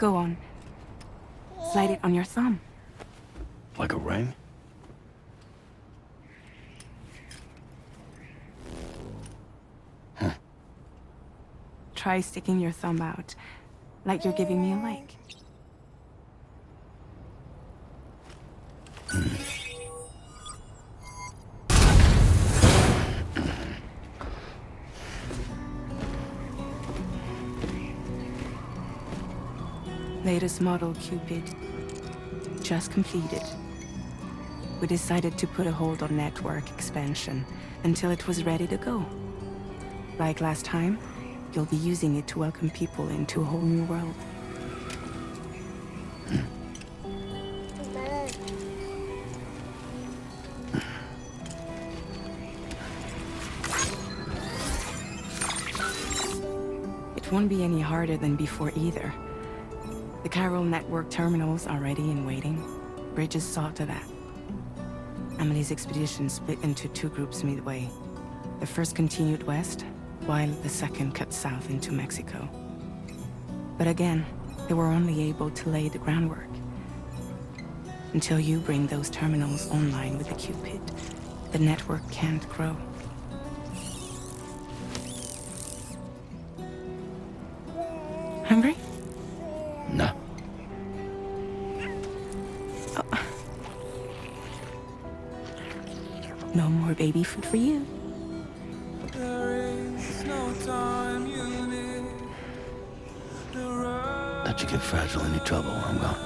Go on. Slide it on your thumb. Like a ring? Huh. Try sticking your thumb out, like you're giving me a like. Latest model Cupid. Just completed. We decided to put a hold on network expansion until it was ready to go. Like last time, you'll be using it to welcome people into a whole new world. It won't be any harder than before either. The Chiral network terminals are ready and waiting. Bridges saw to that. Emily's expedition split into two groups midway. The first continued west, while the second cut south into Mexico. But again, they were only able to lay the groundwork. Until you bring those terminals online with the Cupid, the network can't grow. Hungry? No. Oh. No more baby food for you. Let you get fragile, any trouble, I'm gone.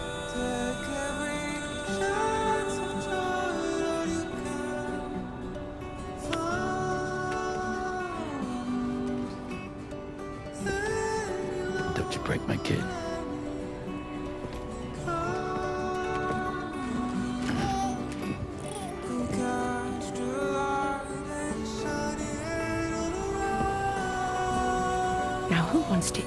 Don't you break my kid. Now who wants to eat?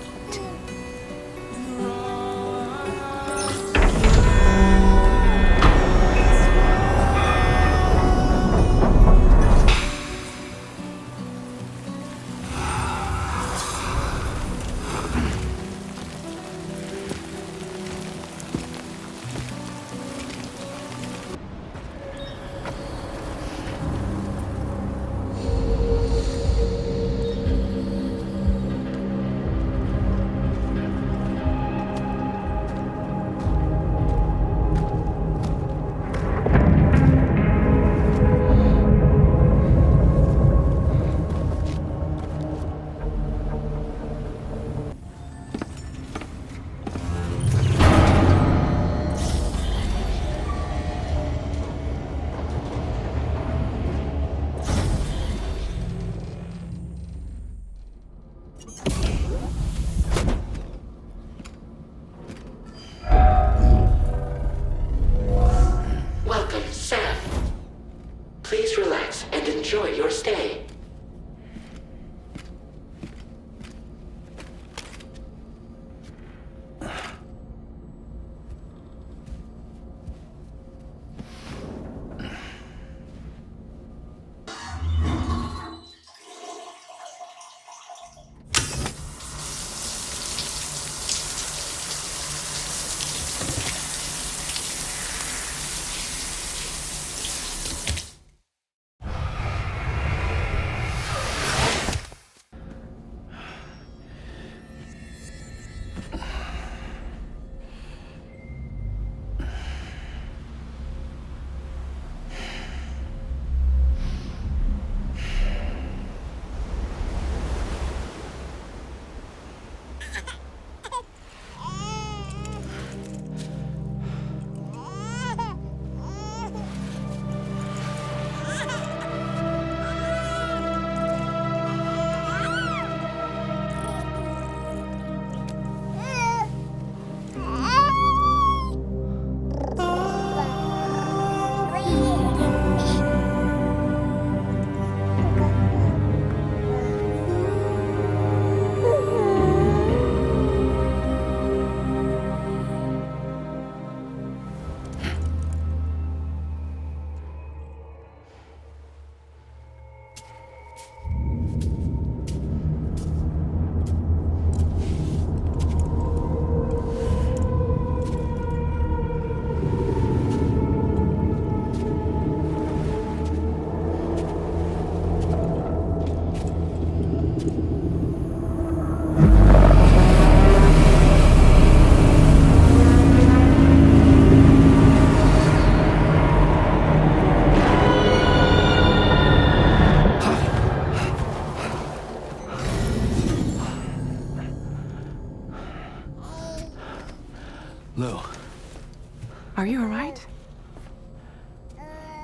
Are you alright?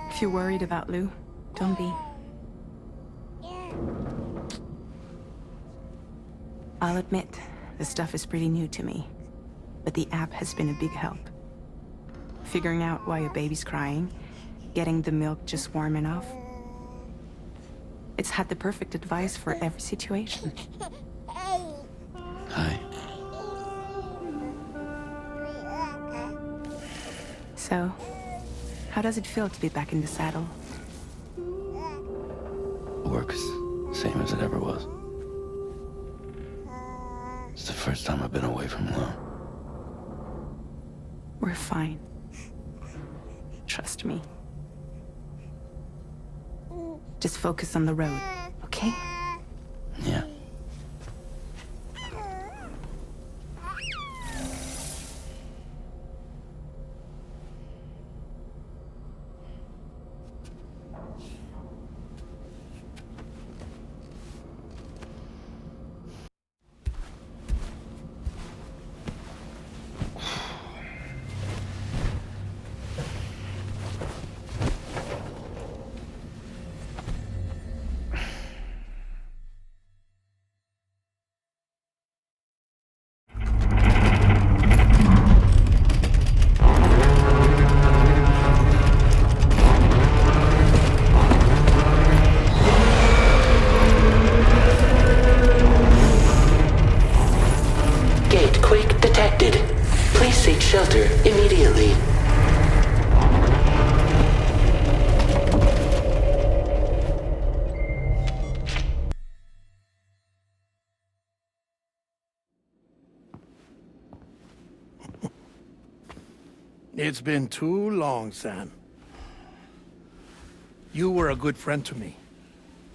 If you're worried about Lou, don't be. I'll admit, the stuff is pretty new to me, but the app has been a big help. Figuring out why a baby's crying, getting the milk just warm enough. It's had the perfect advice for every situation. Hi. So, how does it feel to be back in the saddle? Work is same as it ever was. It's the first time I've been away from Lou. We're fine. Trust me. Just focus on the road, okay? Yeah. Shelter immediately. It's been too long, Sam. You were a good friend to me.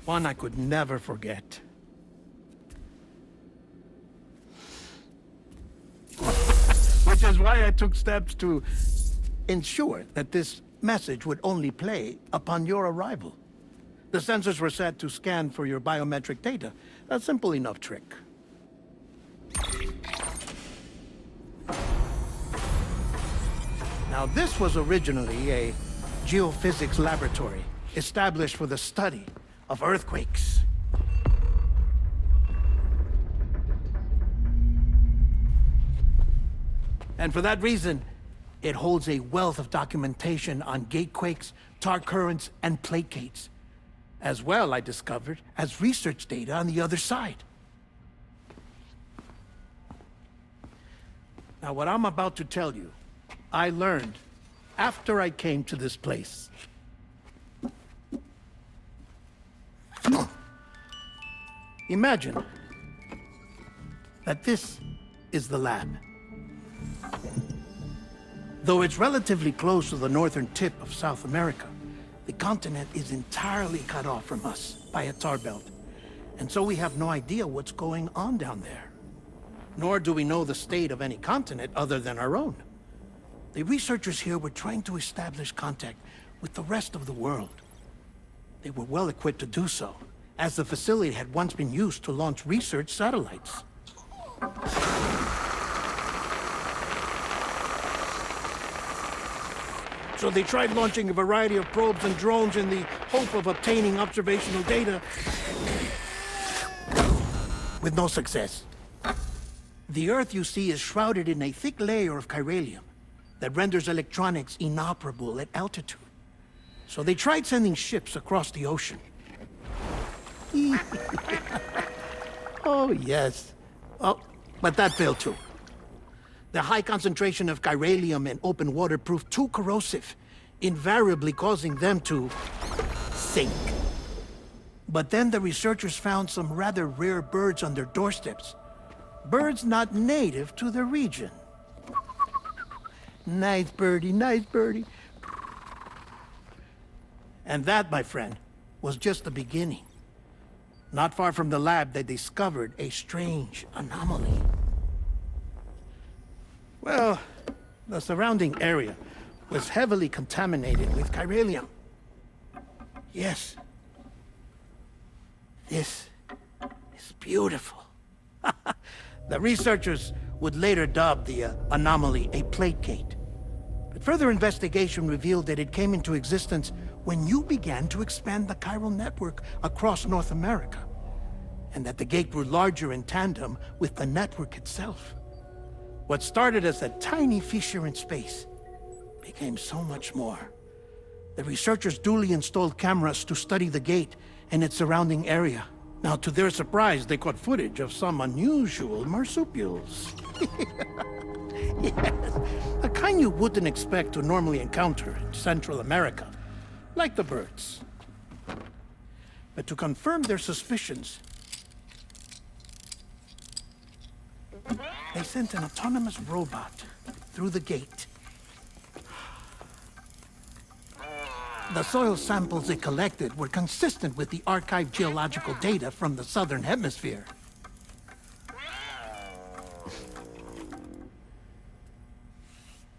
One I could never forget. Which is why I took steps to ensure that this message would only play upon your arrival. The sensors were set to scan for your biometric data. A simple enough trick. Now, this was originally a geophysics laboratory established for the study of earthquakes. And for that reason, it holds a wealth of documentation on gatequakes, tar currents, and placates. As well, I discovered, as research data on the other side. Now, what I'm about to tell you, I learned after I came to this place. Imagine that this is the lab. Though it's relatively close to the northern tip of South America, the continent is entirely cut off from us by a tar belt. And so we have no idea what's going on down there. Nor do we know the state of any continent other than our own. The researchers here were trying to establish contact with the rest of the world. They were well equipped to do so, as the facility had once been used to launch research satellites. So they tried launching a variety of probes and drones in the hope of obtaining observational data, with no success. The Earth, you see, is shrouded in a thick layer of chiralium that renders electronics inoperable at altitude. So they tried sending ships across the ocean. Oh, yes. Oh, but that failed too. The high concentration of chiralium in open water proved too corrosive, invariably causing them to sink. But then the researchers found some rather rare birds on their doorsteps. Birds not native to the region. Nice birdie, nice birdie. And that, my friend, was just the beginning. Not far from the lab, they discovered a strange anomaly. Well, the surrounding area was heavily contaminated with chiralium. Yes. This is beautiful. The researchers would later dub the anomaly a placate. But further investigation revealed that it came into existence when you began to expand the chiral network across North America, and that the gate grew larger in tandem with the network itself. What started as a tiny fissure in space became so much more. The researchers duly installed cameras to study the gate and its surrounding area. Now, to their surprise, they caught footage of some unusual marsupials. Yes, a kind you wouldn't expect to normally encounter in Central America, like the birds. But to confirm their suspicions, they sent an autonomous robot through the gate. The soil samples it collected were consistent with the archived geological data from the Southern Hemisphere.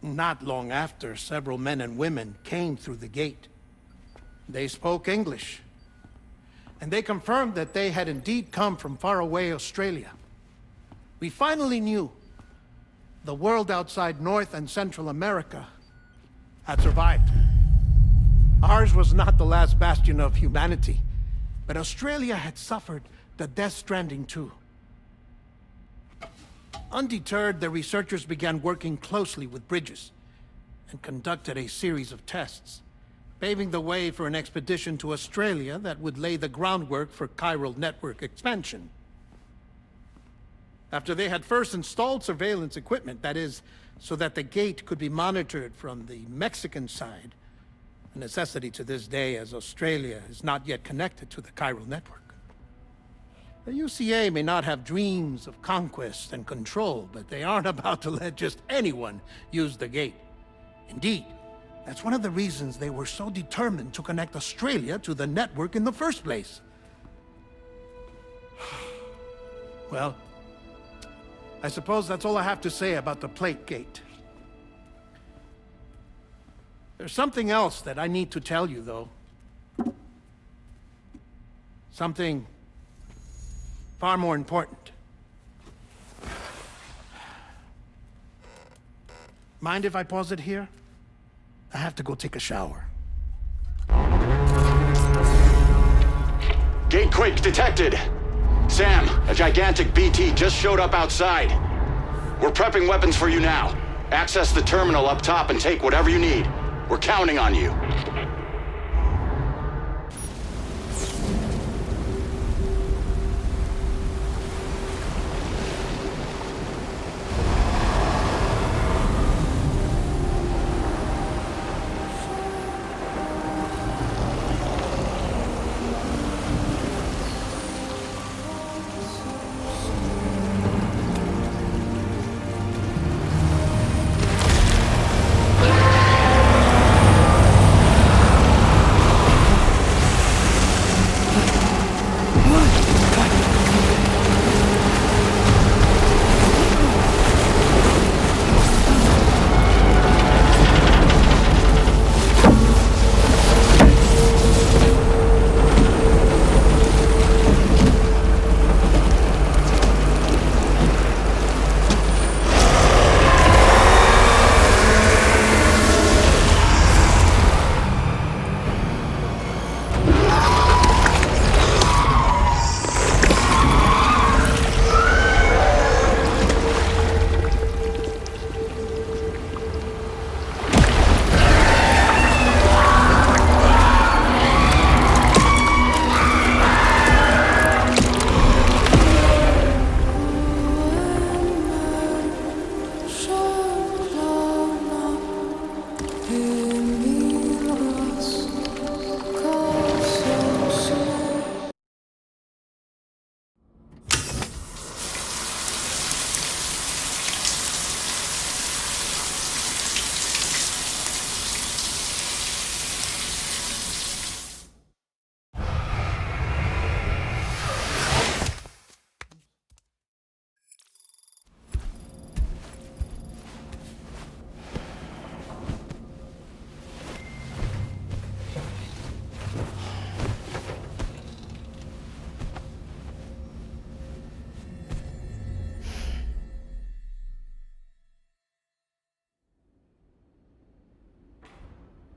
Not long after, several men and women came through the gate. They spoke English, and they confirmed that they had indeed come from faraway Australia. We finally knew the world outside North and Central America had survived. Ours was not the last bastion of humanity, but Australia had suffered the death stranding too. Undeterred, the researchers began working closely with Bridges and conducted a series of tests, paving the way for an expedition to Australia that would lay the groundwork for chiral network expansion. After they had first installed surveillance equipment, that is, so that the gate could be monitored from the Mexican side, a necessity to this day as Australia is not yet connected to the chiral network. The UCA may not have dreams of conquest and control, but they aren't about to let just anyone use the gate. Indeed, that's one of the reasons they were so determined to connect Australia to the network in the first place. Well, I suppose that's all I have to say about the plate gate. There's something else that I need to tell you, though. Something far more important. Mind if I pause it here? I have to go take a shower. Gate quake detected. Sam, a gigantic BT just showed up outside. We're prepping weapons for you now. Access the terminal up top and take whatever you need. We're counting on you.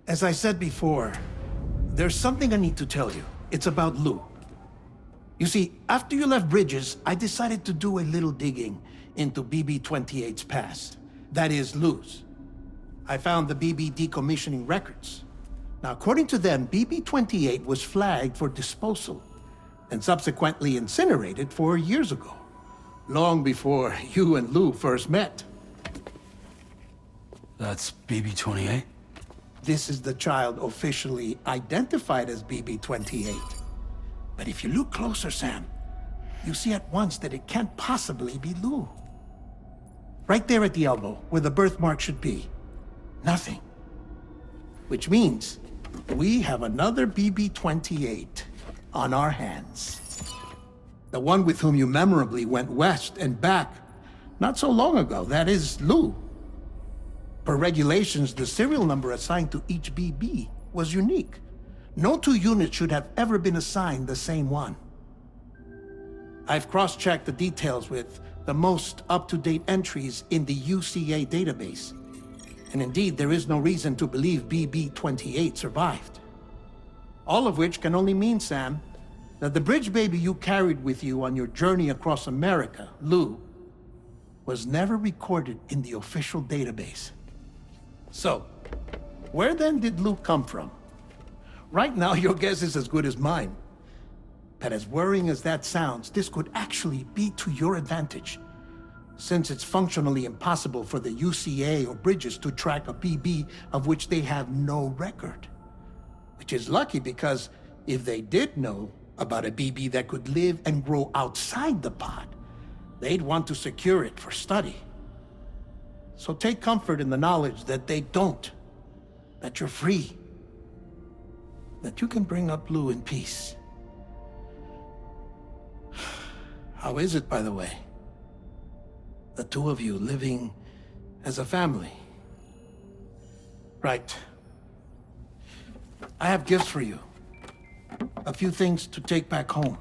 As I said before, there's something I need to tell you. It's about Lou. You see, after you left Bridges, I decided to do a little digging into BB-28's past. That is, Lou's. I found the BB decommissioning records. Now, according to them, BB-28 was flagged for disposal and subsequently incinerated 4 years ago, long before you and Lou first met. That's BB-28? This is the child officially identified as BB-28. But if you look closer, Sam, you see at once that it can't possibly be Lou. Right there at the elbow, where the birthmark should be. Nothing. Which means we have another BB-28 on our hands. The one with whom you memorably went west and back not so long ago, that is Lou. Per regulations, the serial number assigned to each BB was unique. No two units should have ever been assigned the same one. I've cross-checked the details with the most up-to-date entries in the UCA database. And indeed, there is no reason to believe BB-28 survived. All of which can only mean, Sam, that the bridge baby you carried with you on your journey across America, Lou, was never recorded in the official database. So, where then did Lou come from? Right now, your guess is as good as mine. But as worrying as that sounds, this could actually be to your advantage, since it's functionally impossible for the UCA or Bridges to track a BB of which they have no record. Which is lucky because if they did know about a BB that could live and grow outside the pod, they'd want to secure it for study. So take comfort in the knowledge that they don't, that you're free, that you can bring up Lou in peace. How is it, by the way? The two of you living as a family. Right. I have gifts for you. A few things to take back home.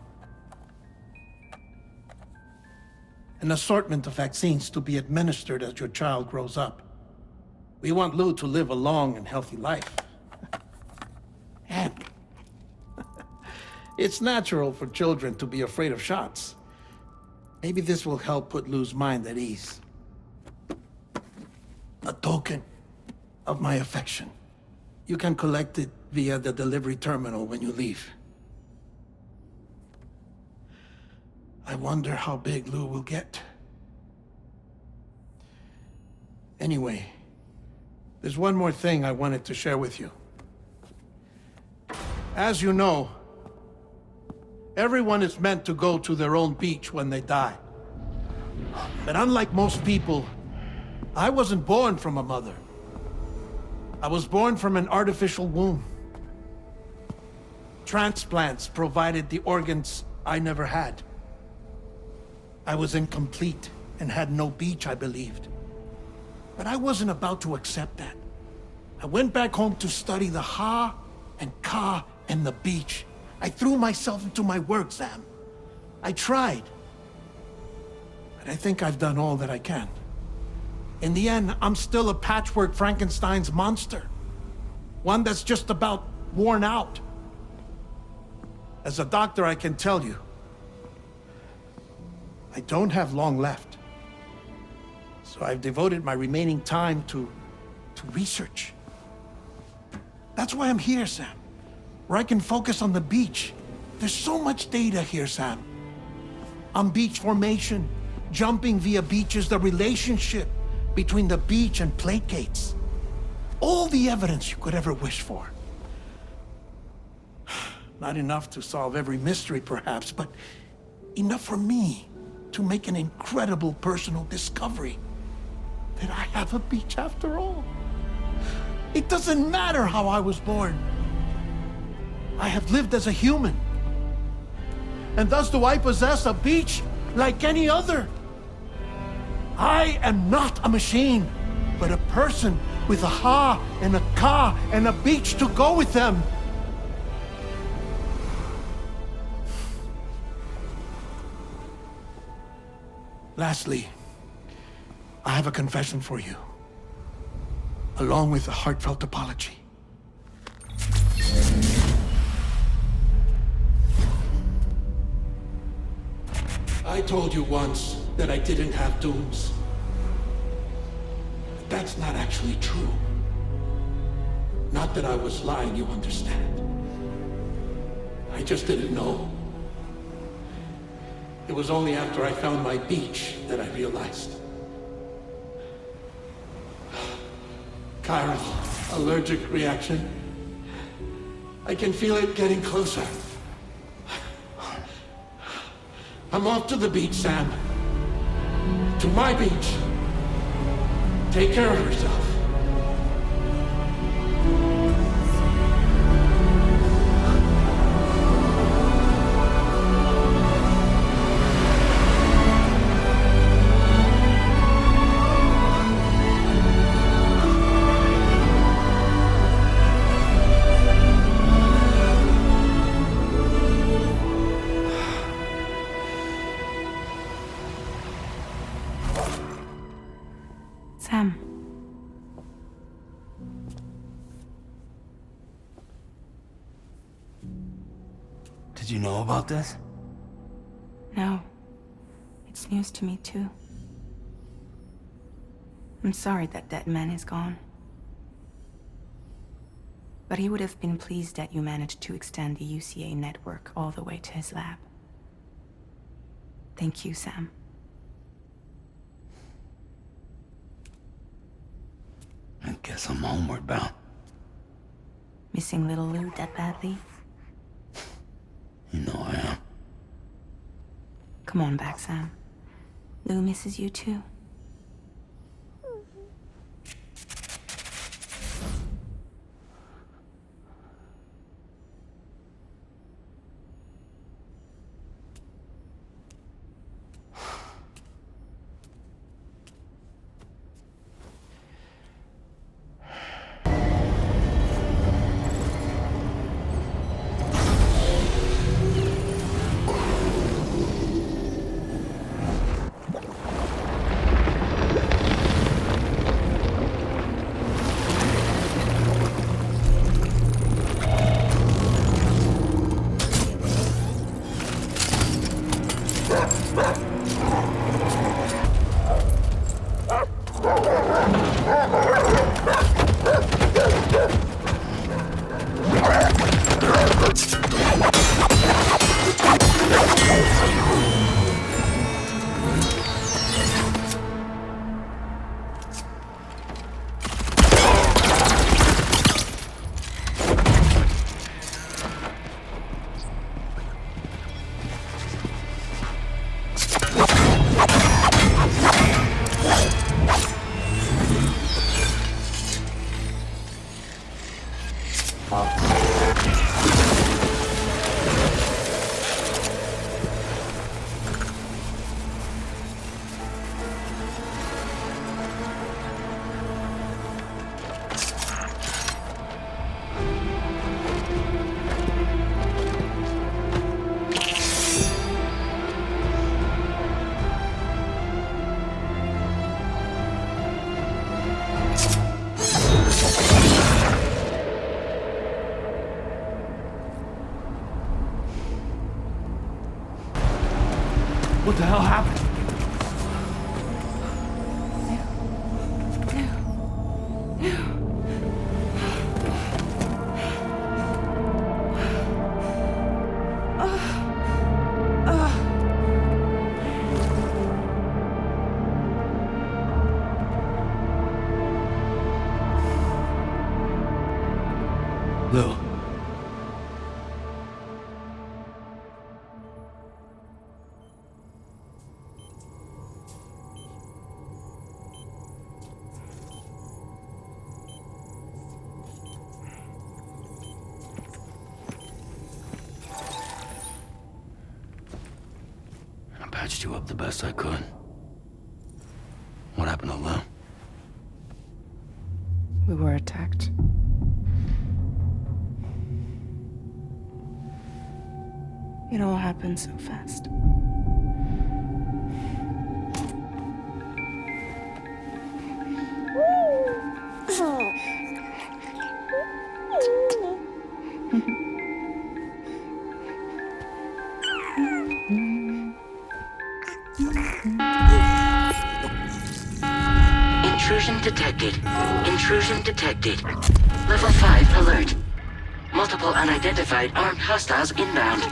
An assortment of vaccines to be administered as your child grows up. We want Lou to live a long and healthy life. And it's natural for children to be afraid of shots. Maybe this will help put Lou's mind at ease. A token of my affection. You can collect it via the delivery terminal when you leave. I wonder how big Lou will get. Anyway, there's one more thing I wanted to share with you. As you know, everyone is meant to go to their own beach when they die. But unlike most people, I wasn't born from a mother. I was born from an artificial womb. Transplants provided the organs I never had. I was incomplete and had no beach, I believed. But I wasn't about to accept that. I went back home to study the Ha and Ka and the beach. I threw myself into my work, Sam. I tried. But I think I've done all that I can. In the end, I'm still a patchwork Frankenstein's monster. One that's just about worn out. As a doctor, I can tell you, I don't have long left. So I've devoted my remaining time to research. That's why I'm here, Sam. Where I can focus on the beach. There's so much data here, Sam. On beach formation, jumping via beaches, the relationship between the beach and plate gates. All the evidence you could ever wish for. Not enough to solve every mystery, perhaps, but enough for me to make an incredible personal discovery that I have a beach after all. It doesn't matter how I was born. I have lived as a human. And thus do I possess a beach like any other. I am not a machine, but a person with a Ha and a Ka and a beach to go with them. Lastly, I have a confession for you, along with a heartfelt apology. I told you once that I didn't have dooms. But that's not actually true. Not that I was lying, you understand. I just didn't know. It was only after I found my beach that I realized. Chiron's allergic reaction. I can feel it getting closer. I'm off to the beach, Sam. To my beach. Take care of yourself. Sam. Did you know about this? No. It's news to me, too. I'm sorry that that man is gone. But he would have been pleased that you managed to extend the UCA network all the way to his lab. Thank you, Sam. I guess I'm homeward bound. Missing little Lou that badly? You know I am. Come on back, Sam. Lou misses you too. What the hell happened? Lou. I patched you up the best I could. What happened to Lou? We were attacked. It all happened so fast. Intrusion detected. Intrusion detected. Level 5 alert. Multiple unidentified armed hostiles inbound.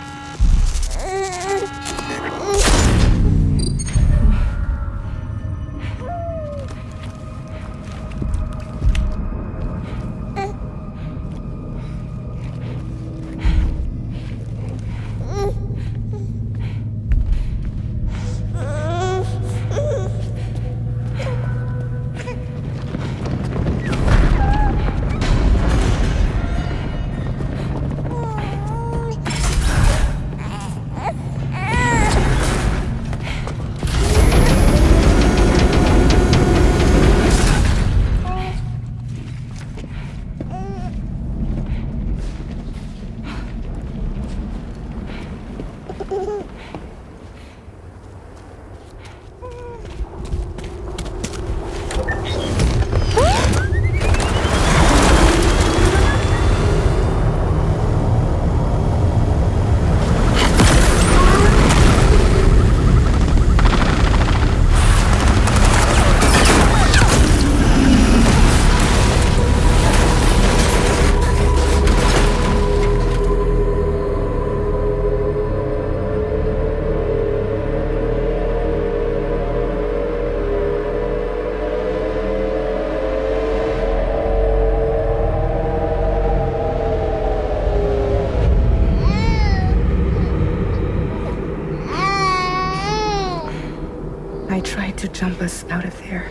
I tried to jump us out of there.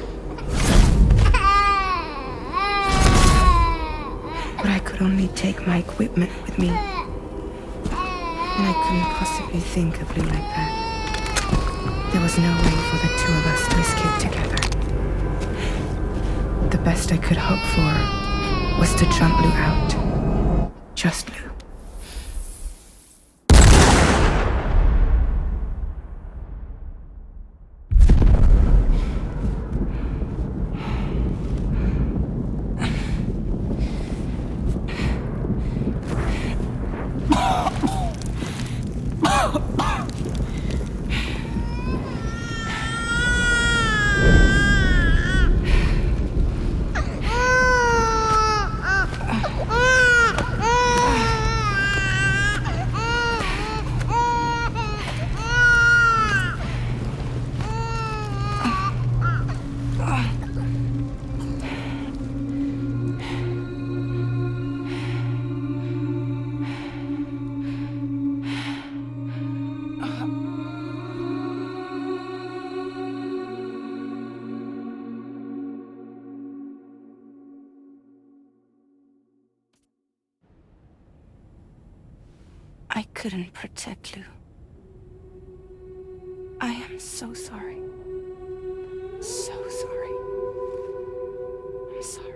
But I could only take my equipment with me. And I couldn't possibly think of Lou like that. There was no way for the two of us to escape together. The best I could hope for was to jump Lou out. Just Lou. I couldn't protect Lou. I am so sorry. So sorry. I'm sorry.